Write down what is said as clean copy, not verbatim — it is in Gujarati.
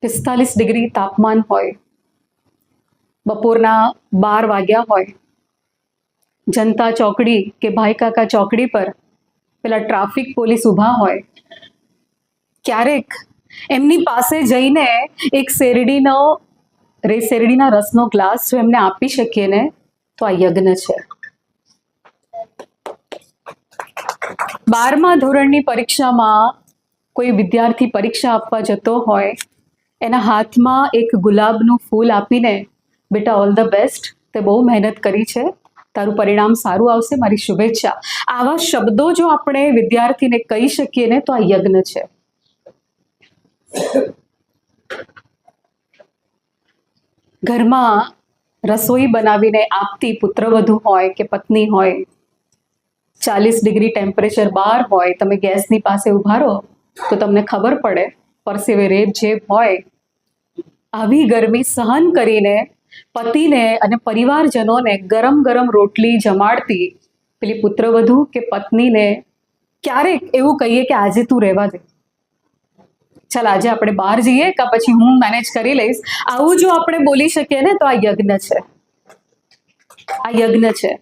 45 ડિગ્રી તાપમાન હોય, બપોરના 12 વાગ્યા હોય, જનતા ચોકડી કે ભાઈ કાકા ચોકડી પર પેલા ટ્રાફિક પોલીસ ઊભા હોય, ક્યારેક એમની પાસે જઈને એક શેરડીના રસનો ગ્લાસ જો એમને આપી શકીએ ને તો આ યજ્ઞ છે. 12મા ધોરણની પરીક્ષામાં કોઈ વિદ્યાર્થી પરીક્ષા આપવા જતો હોય, એના હાથમાં એક ગુલાબનું ફૂલ આપીને, બેટા ઓલ ધ બેસ્ટ, તે બહુ મહેનત કરી છે, તારું પરિણામ સારું આવશે, મારી શુભેચ્છા, આવા શબ્દો જો આપણે વિદ્યાર્થીને કહી શકીએ ને તો આ યજ્ઞ છે. ઘરમાં રસોઈ બનાવીને આપતી પુત્રવધુ હોય કે પત્ની હોય, 40 ડિગ્રી ટેમ્પરેચર બહાર હોય, તમે ગેસની પાસે ઊભા રહો તો તમને ખબર પડે, પરસેવે રેબઝેબ હોય, આવી ગરમી સહન કરીને પતિને અને પરિવારજનોને ગરમ ગરમ રોટલી જમાડતી પેલી પુત્રવધુ કે પત્નીને ક્યારેક એવું કહીએ કે આજે તું રહેવા દે, ચાલ આજે આપણે બહાર જઈએ કે પછી હું મેનેજ કરી લઈશ, આવું જો આપણે બોલી શકીએ ને તો આ યજ્ઞ છે, આ યજ્ઞ છે.